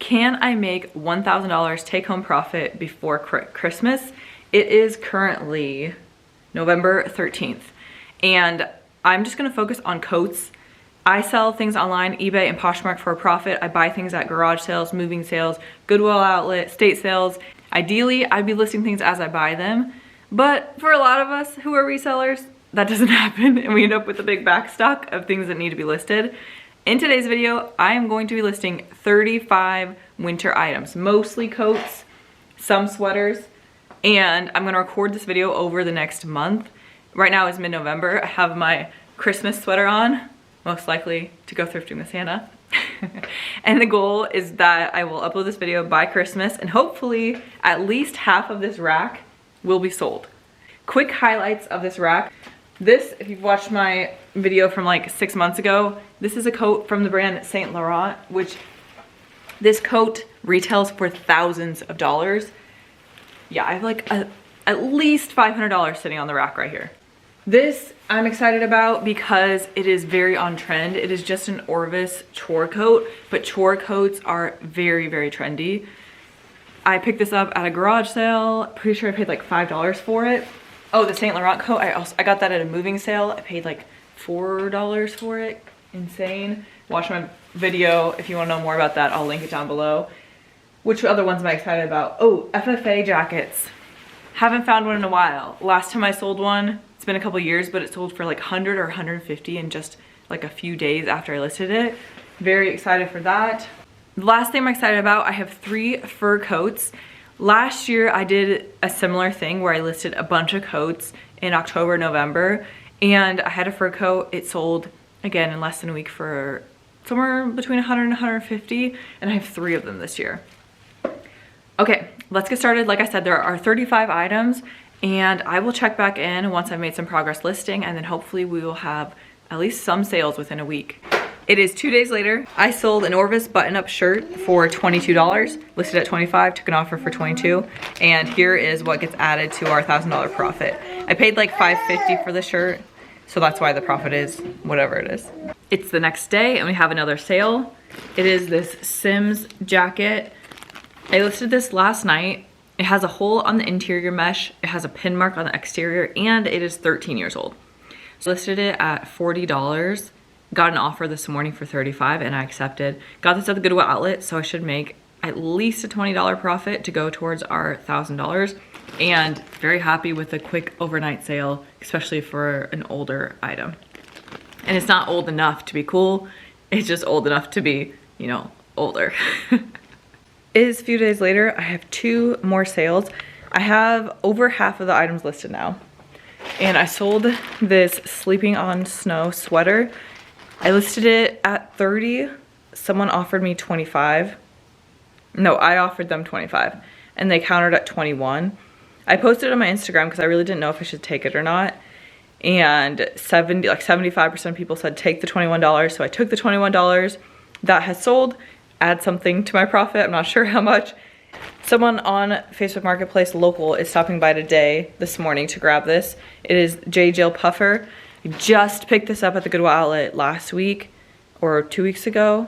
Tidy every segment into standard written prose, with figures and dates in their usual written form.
Can I make $1,000 take-home profit before Christmas? It is currently November 13th, and I'm just gonna focus on coats. I sell things online, eBay and Poshmark for a profit. I buy things at garage sales, moving sales, Goodwill outlet, state sales. Ideally, I'd be listing things as I buy them, but for a lot of us who are resellers, that doesn't happen, and we end up with a big backstock of things that need to be listed. In today's video, I am going to be listing 35 winter items, mostly coats, some sweaters, and I'm gonna record this video over the next month. Right now is mid-November. I have my Christmas sweater on, most likely to go thrifting with Santa. And the goal is that I will upload this video by Christmas, and hopefully at least half of this rack will be sold. Quick highlights of this rack. This, if you've watched my video from like 6 months ago, this is a coat from the brand Saint Laurent, which this coat retails for thousands of dollars. Yeah, I have like at least $500 sitting on the rack right here. This I'm excited about because it is very on trend. It is just an Orvis chore coat, but chore coats are very, very trendy. I picked this up at a garage sale. Pretty sure I paid like $5 for it. Oh, the Saint Laurent coat, I got that at a moving sale. I paid like $4 for it. Insane. Watch my video if you want to know more about that. I'll link it down below. Which other ones am I excited about? Oh, FFA jackets. Haven't found one in a while. Last time I sold one, it's been a couple years, but it sold for like 100 or 150 in just like a few days after I listed it. Very excited for that. The last thing I'm excited about, I have 3 fur coats. Last year I did a similar thing where I listed a bunch of coats in October, November, and I had a fur coat. It sold again in less than a week for somewhere between 100 and 150, and I have 3 of them this year. Okay, let's get started. Like I said, there are 35 items, and I will check back in once I've made some progress listing, and then hopefully we will have at least some sales within a week. It is 2 days later. I sold an Orvis button-up shirt for $22, listed at $25, took an offer for $22, and here is what gets added to our $1,000 profit. I paid like $5.50 for the shirt, so that's why the profit is whatever it is. It's the next day, and we have another sale. It is this Sims jacket. I listed this last night. It has a hole on the interior mesh, it has a pin mark on the exterior, and it is 13 years old. So I listed it at $40. Got an offer this morning for $35 and I accepted. Got this at the Goodwill outlet, so I should make at least a $20 profit to go towards our $1,000. And very happy with the quick overnight sale, especially for an older item. And it's not old enough to be cool, it's just old enough to be, you know, older. It is a few days later. I have 2 more sales. I have over half of the items listed now. And I sold this Sleeping on Snow sweater. I listed it at $30. Someone offered me $25. No, I offered them $25, and they countered at $21. I posted it on my Instagram because I really didn't know if I should take it or not. And 75% of people said take the $21, so I took the $21. That has sold. Add something to my profit. I'm not sure how much. Someone on Facebook Marketplace local is stopping by today, this morning, to grab this. It is J. Jill Puffer. I just picked this up at the Goodwill outlet last week or 2 weeks ago,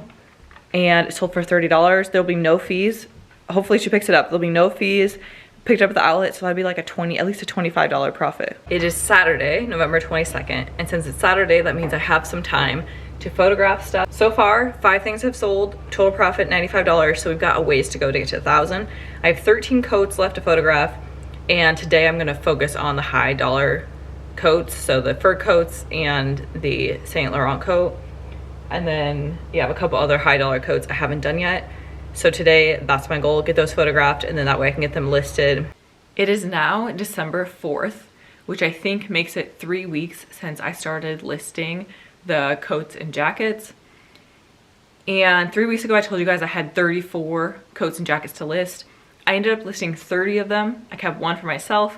and it sold for $30. There'll be no fees. Hopefully she picks it up. There'll be no fees. Picked it up at the outlet, so that'd be like at least a $25 profit. It is Saturday, November 22nd, and since it's Saturday, that means I have some time to photograph stuff. So far, 5 things have sold, total profit $95, so we've got a ways to go to get to 1,000. I have 13 coats left to photograph, and today I'm gonna focus on the high dollar coats, so the fur coats and the Saint Laurent coat. And then, yeah, I have a couple other high dollar coats I haven't done yet. So today, that's my goal, get those photographed, and then that way I can get them listed. It is now December 4th, which I think makes it 3 weeks since I started listing the coats and jackets. And 3 weeks ago, I told you guys I had 34 coats and jackets to list. I ended up listing 30 of them. I kept 1 for myself,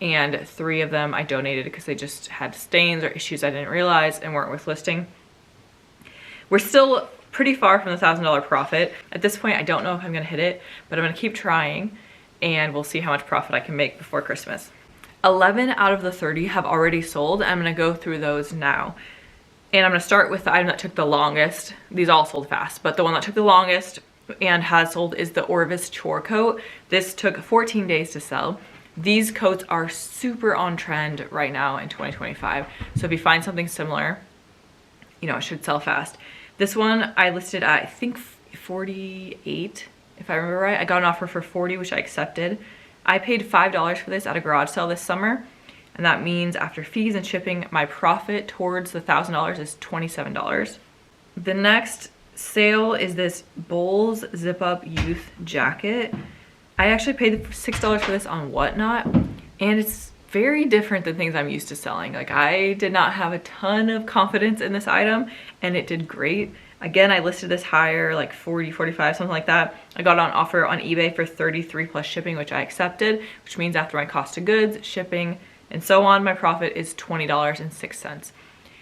and 3 of them I donated because they just had stains or issues I didn't realize and weren't worth listing. We're still pretty far from the $1,000 profit. At this point, I don't know if I'm gonna hit it, but I'm gonna keep trying, and we'll see how much profit I can make before Christmas. 11 out of the 30 have already sold. I'm gonna go through those now. And I'm gonna start with the item that took the longest. These all sold fast, but the one that took the longest and has sold is the Orvis Chore Coat. This took 14 days to sell. These coats are super on trend right now in 2025. So if you find something similar, you know, it should sell fast. This one I listed at, I think 48, if I remember right. I got an offer for 40, which I accepted. I paid $5 for this at a garage sale this summer. And that means after fees and shipping, my profit towards the $1,000 is $27. The next sale is this Bulls Zip Up Youth Jacket. I actually paid $6 for this on Whatnot, and it's very different than things I'm used to selling. Like, I did not have a ton of confidence in this item, and it did great. Again, I listed this higher, like 40, 45, something like that. I got on offer on eBay for 33 plus shipping, which I accepted, which means after my cost of goods, shipping, and so on, my profit is $20.06.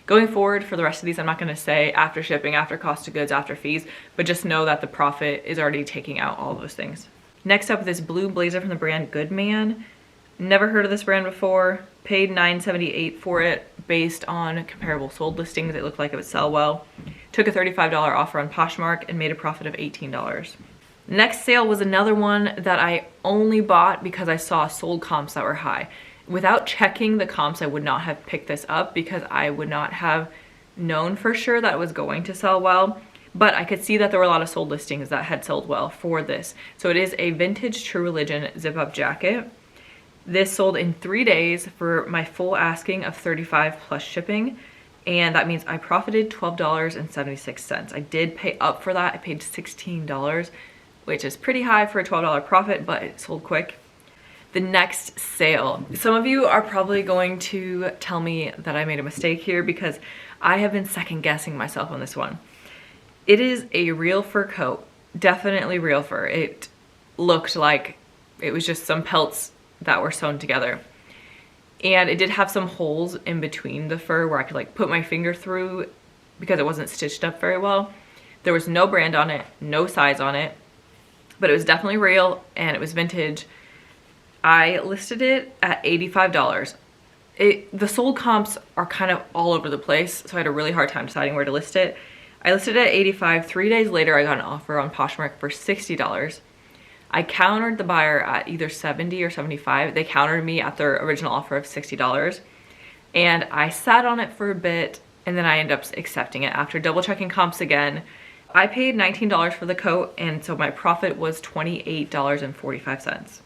Going forward for the rest of these, I'm not gonna say after shipping, after cost of goods, after fees, but just know that the profit is already taking out all those things. Next up, this blue blazer from the brand Goodman. Never heard of this brand before. Paid $9.78 for it based on comparable sold listings. It looked like it would sell well. Took a $35 offer on Poshmark and made a profit of $18. Next sale was another one that I only bought because I saw sold comps that were high. Without checking the comps, I would not have picked this up because I would not have known for sure that it was going to sell well. But I could see that there were a lot of sold listings that had sold well for this. So it is a vintage True Religion zip-up jacket. This sold in 3 days for my full asking of $35 plus shipping. And that means I profited $12.76. I did pay up for that. I paid $16, which is pretty high for a $12 profit, but it sold quick. The next sale. Some of you are probably going to tell me that I made a mistake here because I have been second guessing myself on this one. It is a real fur coat, definitely real fur. It looked like it was just some pelts that were sewn together. And it did have some holes in between the fur where I could like put my finger through because it wasn't stitched up very well. There was no brand on it, no size on it, but it was definitely real and it was vintage. I listed it at $85. The sold comps are kind of all over the place, so I had a really hard time deciding where to list it. I listed it at $85. 3 days later, I got an offer on Poshmark for $60. I countered the buyer at either $70 or $75. They countered me at their original offer of $60. And I sat on it for a bit, and then I ended up accepting it after double checking comps again. I paid $19 for the coat, and so my profit was $28.45.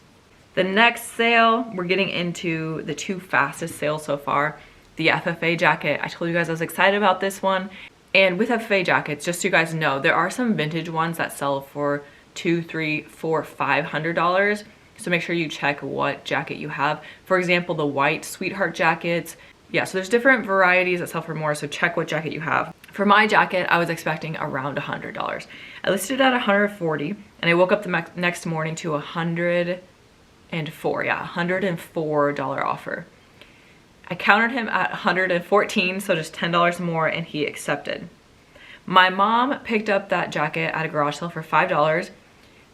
The next sale, we're getting into the two fastest sales so far. The FFA jacket. I told you guys I was excited about this one. And with FFA jackets, just so you guys know, there are some vintage ones that sell for $200, $300, $400, $500. So make sure you check what jacket you have. For example, the white sweetheart jackets. Yeah, so there's different varieties that sell for more, so check what jacket you have. For my jacket, I was expecting around $100. I listed it at $140, and I woke up the next morning to $104, yeah, $104 offer. I countered him at $114, so just $10 more, and he accepted. My mom picked up that jacket at a garage sale for $5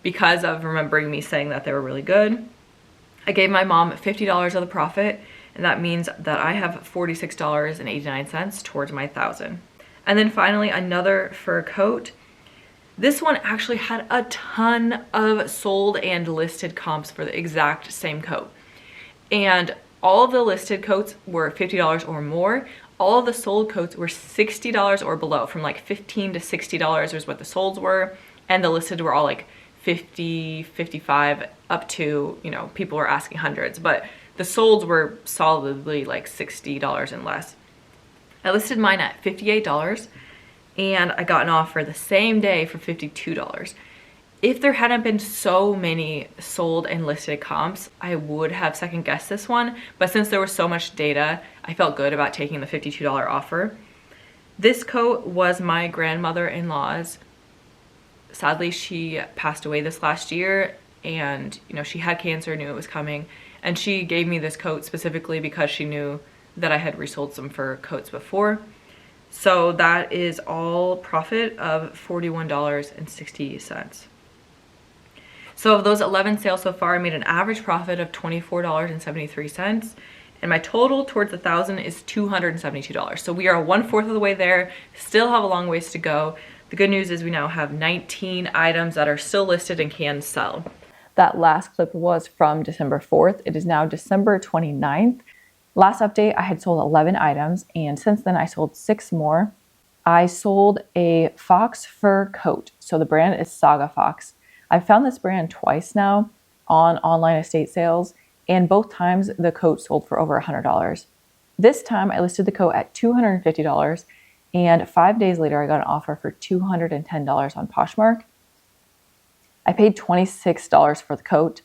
because of remembering me saying that they were really good. I gave my mom $50 of the profit, and that means that I have $46.89 towards my $1,000. And then finally, another fur coat. This one actually had a ton of sold and listed comps for the exact same coat. And all of the listed coats were $50 or more. All of the sold coats were $60 or below. From like $15 to $60 was what the solds were. And the listed were all like $50, $55, up to, you know, people were asking hundreds. But the solds were solidly like $60 and less. I listed mine at $58. And I got an offer the same day for $52. If there hadn't been so many sold and listed comps, I would have second guessed this one. But since there was so much data, I felt good about taking the $52 offer. This coat was my grandmother-in-law's. Sadly, she passed away this last year, and you know, she had cancer, knew it was coming, and she gave me this coat specifically because she knew that I had resold some fur coats before. So that is all profit of $41.60. So of those 11 sales so far, I made an average profit of $24.73. And my total towards the $1,000 is $272. So we are 1/4 of the way there, still have a long ways to go. The good news is we now have 19 items that are still listed and can sell. That last clip was from December 4th. It is now December 29th. Last update, I had sold 11 items, and since then I sold 6 more. I sold a fox fur coat. So the brand is Saga Fox. I've found this brand twice now on online estate sales, and both times the coat sold for over $100. This time I listed the coat at $250, and 5 days later I got an offer for $210 on Poshmark. I paid $26 for the coat.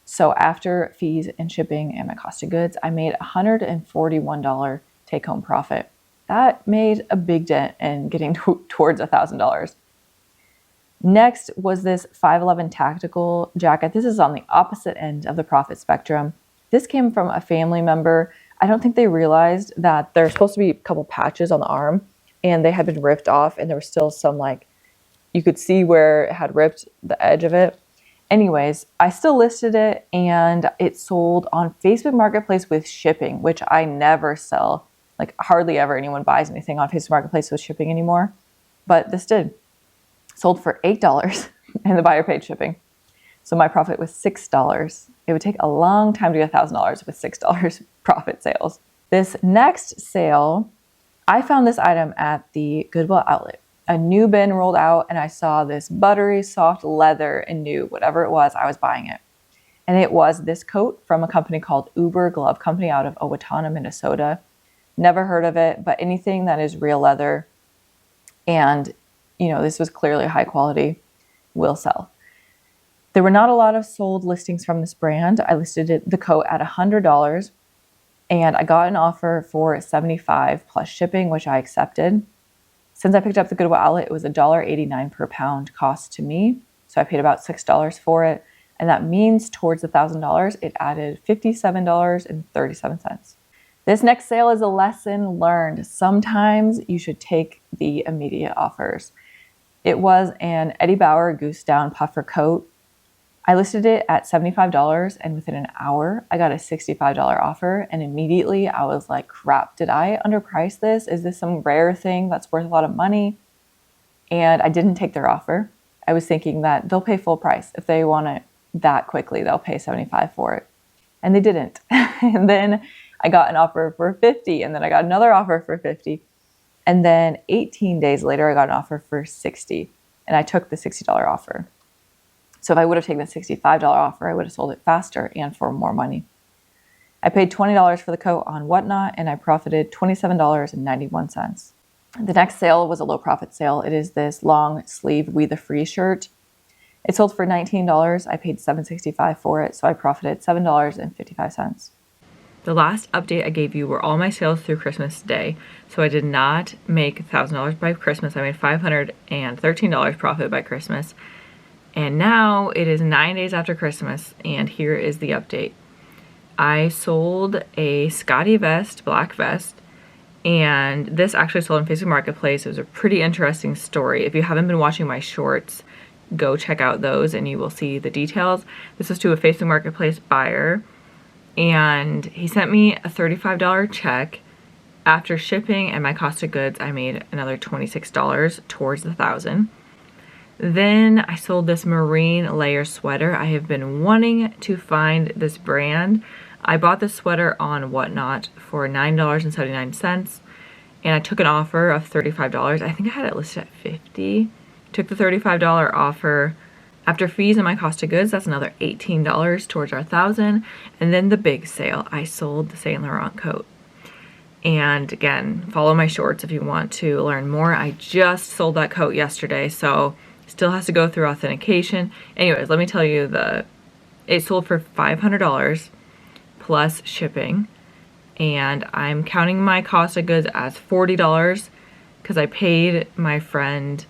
So after fees and shipping and my cost of goods, I made $141 take-home profit. That made a big dent in getting towards $1,000. Next was this 511 tactical jacket. This is on the opposite end of the profit spectrum. This came from a family member. I don't think they realized that there's supposed to be a couple patches on the arm, and they had been ripped off, and there was still some, like, you could see where it had ripped the edge of it. Anyways, I still listed it, and it sold on Facebook Marketplace with shipping, which I never sell. Like, hardly ever anyone buys anything on Facebook Marketplace with shipping anymore. But this did. Sold for $8, and the buyer paid shipping. So my profit was $6. It would take a long time to get $1,000 with $6 profit sales. This next sale, I found this item at the Goodwill outlet. A new bin rolled out, and I saw this buttery soft leather and knew whatever it was, I was buying it. And it was this coat from a company called Uber Glove Company out of Owatonna, Minnesota. Never heard of it, but anything that is real leather and, you know, this was clearly high quality will sell. There were not a lot of sold listings from this brand. I listed the coat at $100, and I got an offer for $75 plus shipping, which I accepted. Since I picked up the Goodwill outlet, it was $1.89 per pound cost to me. So I paid about $6 for it. And that means towards $1,000, it added $57.37. This next sale is a lesson learned. Sometimes you should take the immediate offers. It was an Eddie Bauer Goose Down puffer coat. I listed it at $75, and within an hour, I got a $65 offer, and immediately I was like, crap, did I underprice this? Is this some rare thing that's worth a lot of money? And I didn't take their offer. I was thinking that they'll pay full price. If they want it that quickly, they'll pay $75 for it. And they didn't. And then I got an offer for $50, and then I got another offer for $50. And then 18 days later, I got an offer for $60, and I took the $60 offer. So if I would have taken the $65 offer, I would have sold it faster and for more money. I paid $20 for the coat on Whatnot, and I profited $27.91. The next sale was a low profit sale. It is this long sleeve We the Free shirt. It sold for $19. I paid $7.65 for it, so I profited $7.55. The last update I gave you were all my sales through Christmas Day. So I did not make $1,000 by Christmas. I made $513 profit by Christmas. And now it is 9 days after Christmas, and here is the update. I sold a Scotty vest, black vest, and this actually sold on Facebook Marketplace. It was a pretty interesting story. If you haven't been watching my shorts, go check out those and you will see the details. This was to a Facebook Marketplace buyer, and he sent me a $35 check. After shipping and my cost of goods, I made another $26 towards the $1,000. Then I sold this marine layer sweater. I have been wanting to find this brand. I bought this sweater on Whatnot for $9.79, and I took an offer of $35. I think I had it listed at $50. Took the $35 offer. After fees and my cost of goods, that's another $18 towards our $1,000. And then the big sale, I sold the Saint Laurent coat. And again, follow my shorts if you want to learn more. I just sold that coat yesterday, so still has to go through authentication. Anyways, let me tell you, it sold for $500 plus shipping, and I'm counting my cost of goods as $40 because I paid my friend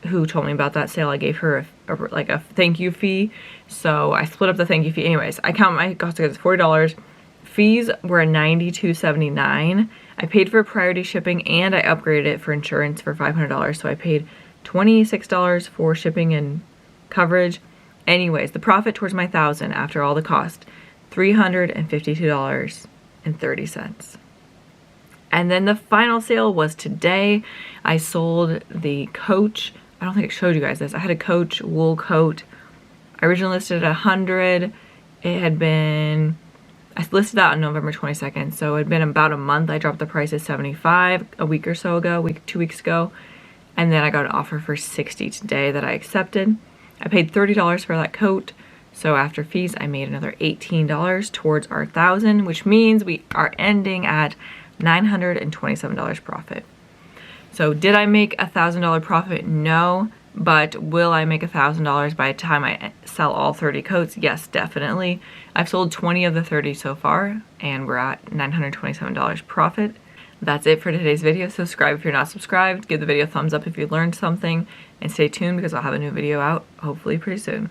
who told me about that sale. I gave her a thank you fee, so I split up the thank you fee. Anyways, I count my cost of goods as $40. Fees were $92.79. I paid for priority shipping, and I upgraded it for insurance for $500, so I paid $26 for shipping and coverage. Anyways, the profit towards my $1,000 after all the cost, $352.30. And then the final sale was today. I sold the Coach I don't think I showed you guys this. I had a Coach wool coat. I originally listed at 100. It had been, I listed that on November 22nd, so it had been about a month. I dropped the price to 75 a week or so ago, 2 weeks ago. And then I got an offer for 60 today that I accepted. I paid $30 for that coat. So after fees, I made another $18 towards our 1,000, which means we are ending at $927 profit. So did I make a $1,000 profit? No. But will I make $1,000 by the time I sell all 30 coats? Yes, definitely. I've sold 20 of the 30 so far, and we're at $927 profit. That's it for today's video. Subscribe if you're not subscribed. Give the video a thumbs up if you learned something, and stay tuned because I'll have a new video out hopefully pretty soon.